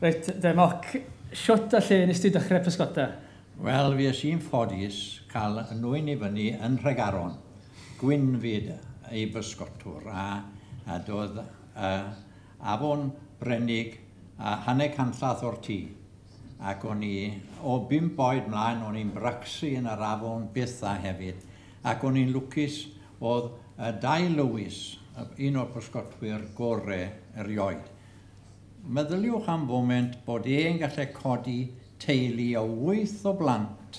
Reit, Democ, siwt a lle nes ti dechrau pysgota? Wel, fi ys i'n ffodus cael nwyn i fyny yn Rhegaron, Gwynfyd ei bysgotwr, a doedd afon Brenig a hanner canllath o'r tŷ. Ac o'n i, o 5 oed mlaen, o'n i'n bracsu yn yr afon bytha hefyd. Ac o'n i'n lwcus oedd Dai Lewis, un o'r pysgotwyr gorau erioed. Meddyliwch am foment bod e'n gallu codi teulu o 8 o blant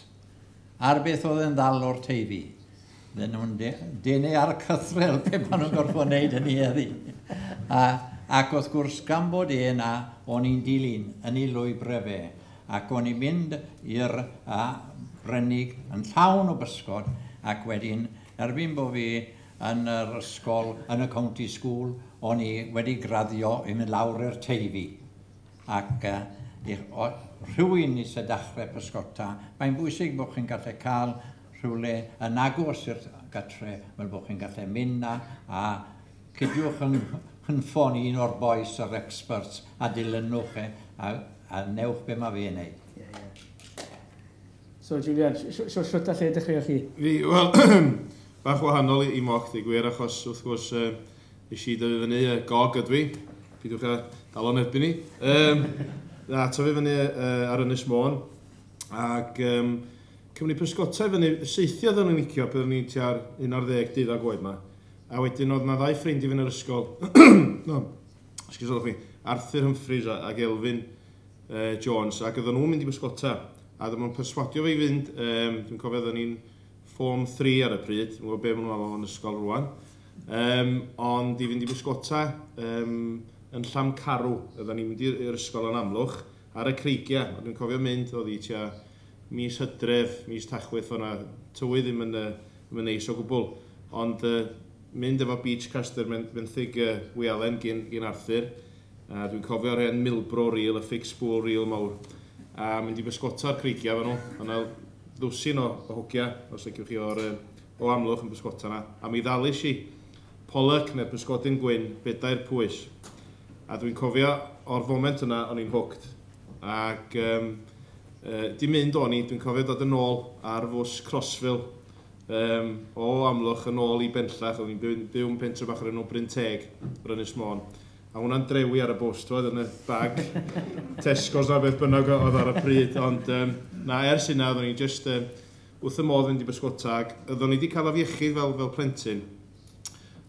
ar beth oedd yn ddal o'r teifi. Dyn nhw'n denu ar y cythrel pe pan nhw'n gorfod wneud yn ei heddi. Ac wrth gwrs gan bod yna, o'n i'n dilyn yn ei lwybrau fe. Ac o'n i'n mynd i'r Brenig yn llawn o bysgod ac wedyn, erbyn bod fi yn yr ysgol, yn y county school, o'n i wedi graddio i mynd lawr i'r teifi. Ac rhywun i sy'n dechrau pysgota, mae'n bwysig bod chi'n gallu cael rhywle yn agos i'r gatre, fel bod chi'n gallu mynd a cydiwch yn ffon un o'r boes yr experts a dilynwch a newch be mae fe'n neud. So, Julian, siwt a lle dechreuoch chi? Fi, wel, bach wahanol i moch, di gwir, achos wrth gwrs nes i dyfu fyny gog ydw i. Pidwch a dal o'n erbyn ni. Tyfu fyny ar Ynys Môn. Ac cymryd pysgota fyny, seithio ddyn nhw'n licio byddwn ni tiar 11-12 oed yma. A wedyn oedd yna 2 ffrind i fyny yr ysgol. Arthur Humphreys ac Elfyn Jones. Ac oedden nhw'n mynd i pysgota. A dyma nhw'n perswadio fi i fynd. Dwi'n cofio oedden ni'n Form 3 ar y pryd. Dwi'n gwybod be maen nhw'n alw yn ysgol rwan. Ond i fynd i bysgota yn Llamcarw. Oedden ni'n mynd i'r ysgol yn Amlwch ar y creigiau. Dwi'n cofio mynd, oedd i tia mis Hydref, mis Tachwydd o'na tywydd ddim yn neis o gwbl. Ond mynd efo beachcaster benthyg Wialen gyn Arthur. Dwi'n cofio ar hyn Milbro reel, y fix spool reel mawr. A mynd i bysgota'r creigiau fan nhw. O'na ddwsin o hogia, os ydych chi o Amlwch yn bysgota yna. A mi ddalus i Pollock neu'r bysgodyn gwyn, 4 pwys. A dwi'n cofio o'r foment yna, o'n i'n hooked. Ac di mynd o'n i, dwi'n cofio dod yn ôl ar fws Crossville o Amlwch yn ôl i Benllach. O'n i'n byw yn pentre bach ar enw Bryn Teg, ar Ynys Môn. A hwnna'n drewi ar y bws, dwi'n yn y bag Tesco's a beth bynnag oedd ar y pryd. Ond ers yna, oeddwn ni just wrth y modd fynd i bysgota. Oeddwn ni wedi cael afiechyd fel plentyn.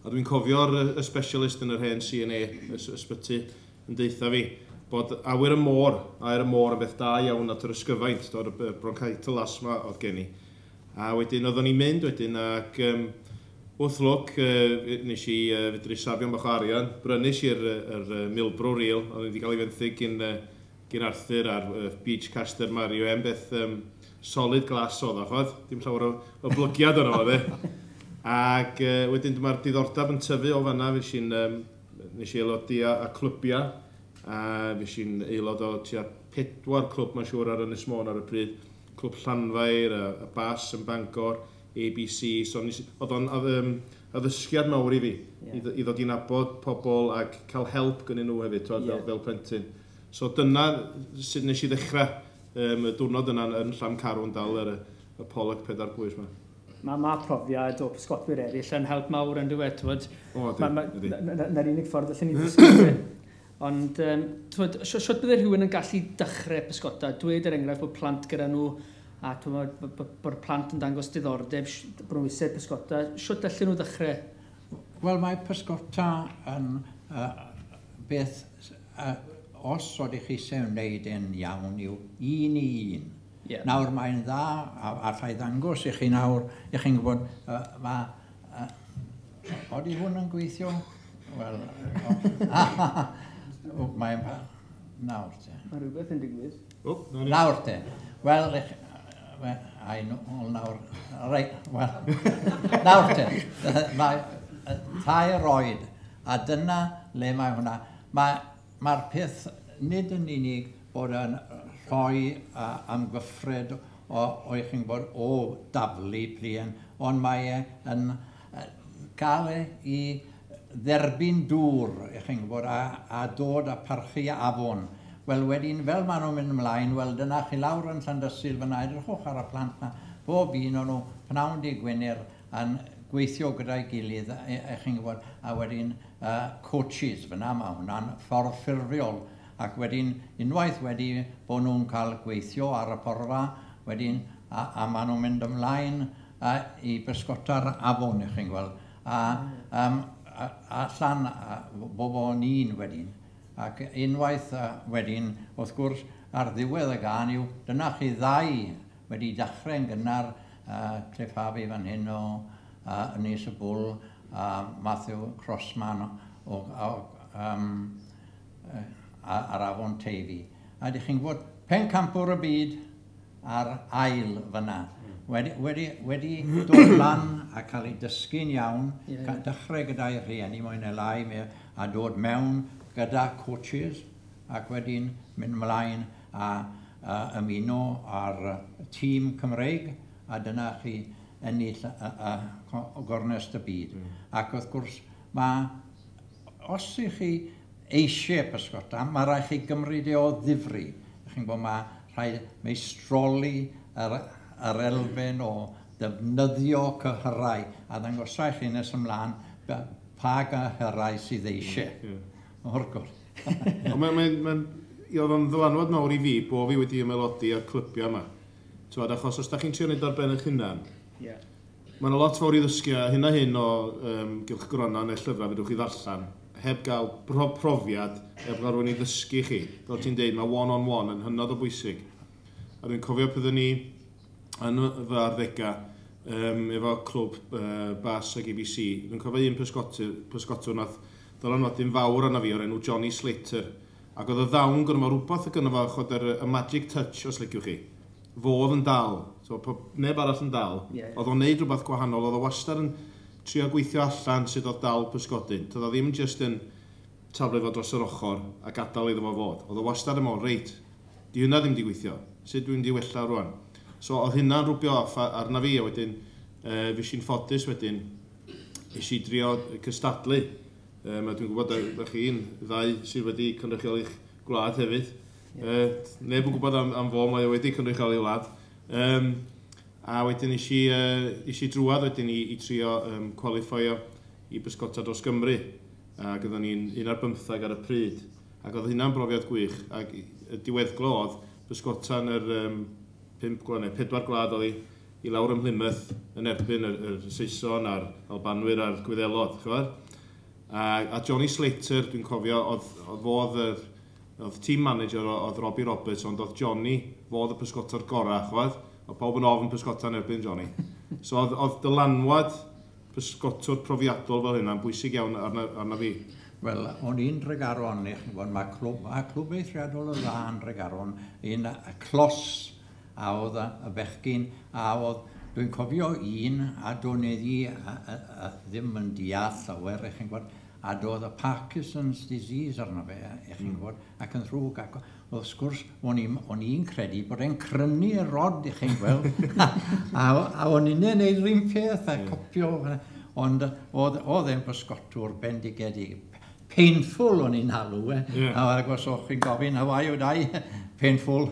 A dwi'n cofio'r specialist yn yr hen CNA, ysbyty, yn deitha fi, bod awyr y môr yn beth da iawn at yr ysgyfaint, o'r bronchital asthma oedd gen i. A wedyn oeddwn ni'n mynd wedyn ac wrth lwc, nes i fedru safio'n bach o arian, brynus i'r Milbro reel, ond wedi cael ei fenthyg gyn Arthur a'r beachcaster Mario, yn beth solid glas oedd achod, dim llawer o blygiad yno oedd e. Ac wedyn mae'r diddordeb yn tyfu o fanna, nes i aelod a clwbia, a nes i'n aelod o tua 4 clwb mae'n siŵr ar Ynys Môn ar y pryd, clwb Llanfair, a Bas yn Bangor, ABC, so oedd addysgiad mawr i fi, i ddod i nabod pobl ac cael help gynnyn nhw hefyd, fel plentyn. So dyna sut nes i ddechrau y diwrnod yna yn Llamcarw yn dal y Pollock 4 pwys yma. Mae profiad o pysgotwyr eraill yn help mawr yn dweud, na'r unig ffordd allan ni ddysgu. Ond, siwt byddai rhywun yn gallu dechrau pysgota? Dweud enghraifft bod plant gyda nhw a bod plant yn dangos diddordeb brwysydd pysgota. Siwt allan nhw dechrau? Wel, mae pysgota yn beth, os oeddech chi sy'n wneud yn iawn yw 1 i 1. Nawr mae'n dda, a rhaid ddangos i chi nawr, i chi'n gwybod, oeddi hwn yn gweithio? Wel, mae'n nawr te. Mae rhywbeth yn digwydd. Nawr te. Wel, nawr, reit, wel, nawr te. Mae thyroid, a dyna le mae hwnna. Mae'r peth nid yn unig bod yn rhoi amgyffred o chi'n gwybod o daflu plien, ond mae yn cael i dderbyn dŵr, chi'n gwybod, a dod a parchu afon. Wel wedyn, fel maen nhw'n mynd ymlaen, wel dyna chi lawr yn Llandysil fyna, edrychwch ar y plant na, bob un o'n nhw, pnawn di Gwener, yn gweithio gyda'i gilydd, chi'n gwybod, a wedyn coaches fyna, mae hwnna'n ffordd ffurfiol, ac wedyn unwaith wedi bod nhw'n cael gweithio ar y porfa, wedyn, a maen nhw'n mynd ymlaen i bysgota'r afon, chi'n gweld, a llan bobl un wedyn. Ac unwaith wedyn, wrth gwrs, ar ddiwedd y gan yw, dyna chi ddau wedi dechrau'n gynnar, Cliff Harvey fan hyn o Ynys y Bwl, Matthew Crossman ar Afon Teifi. A ydych chi'n gwybod, pencampwr y byd ar ail fyna. Wedi dod lan a cael ei dysgu'n iawn, dechrau gyda'i rhieni mwy neu lai, a dod mewn gyda coaches, ac wedyn mynd ymlaen a ymuno ar tîm Cymreig, a dyna chi ennill gornest y byd. Ac wrth gwrs, os ych chi eisiau pysgota, mae rhaid chi gymryd o ddifri. Chi'n gwybod, mae rhaid meistroli yr elfen o ddefnyddio cyhyrau, a ddangosau chi nes ymlaen pa gyhyrau sydd eisiau. O'r gwrs. Oedd o'n ddylanwad mawr i fi bod fi wedi ymelodi ar clybiau yma. Achos os da chi'n trio wneud ar ben eich hunan, mae'n lot fawr i ddysgu a hyn a hyn o gylchgronna neu llyfrau fydwch chi ddarllen, heb gael profiad, heb gael rhywun i ddysgu chi. Fel ti'n deud, mae one-on-one yn hynod o bwysig. A dwi'n cofio byddwn ni yn fy arddegau efo clwb bas ag BBC. Dwi'n cofio un pysgotwr nath dylanwadu'n fawr arna fi o'r enw Johnny Slater. Ac oedd y ddawn gynnu fo rhywbeth y gynnu fo chod y magic touch os liciwch chi. Fodd yn dal, neb arall yn dal. Oedd o'n neud rhywbeth gwahanol, oedd o wastad yn trio gweithio allan sydd oedd dal pysgodyn. Oedd o ddim just yn taflu fo dros yr ochr a gadael iddo fo fod. Oedd o wastad yn meddwl, reit, di hynna ddim di gweithio. Sut dwi'n di wella rwan? So oedd hynna'n rwbio off arna fi, a wedyn, fi si'n ffodus wedyn, eisiau drio cystadlu. Dwi'n gwybod da chi'n ddau sydd wedi cynrychiol i'ch gwlad hefyd. Neb yn gwybod am fo, mae wedi cynrychiol i'w wlad. A wedyn eisiau drwad wedyn i trio qualifio i bysgota dros Gymru. Ac oedden ni'n 15 ar y pryd. Ac oedd hynna'n brofiad gwych. Ac y diweddglo oedd bysgota'n yr 4 gwlad oedd i lawr ym Mhlymouth yn erbyn yr Saeson a'r Albanwyr a'r Gwyddelod. A Johnny Slater, dwi'n cofio, oedd team manager oedd Robbie Roberts, ond oedd Johnny fodd y pysgota'r gorau, oedd pawb yn ofn pysgota'n erbyn Johnny. So oedd dylanwad pysgotwr profiadol fel hynna'n bwysig iawn arna fi. Wel, o'n i'n Tregaron, mae clwb eithriadol o dda yn Tregaron, un clos, a oedd y bechgyn, a oedd, dwi'n cofio un, a doneddi ddim yn deall llawer, eich chi'n gwybod, a doedd y Parkinson's disease arno fe, eich chi'n gwybod, ac yn ddrwg, ac oedd sgwrs, o'n i'n credu bod e'n crynu y rod, eich chi'n gweld, a o'n i'n neud rhywun peth, a copio, ond oedd e'n bysgotwr bendigedig, painful o'n i'n halw, a gos o'ch chi'n gofyn, Hawaii o dau, painful.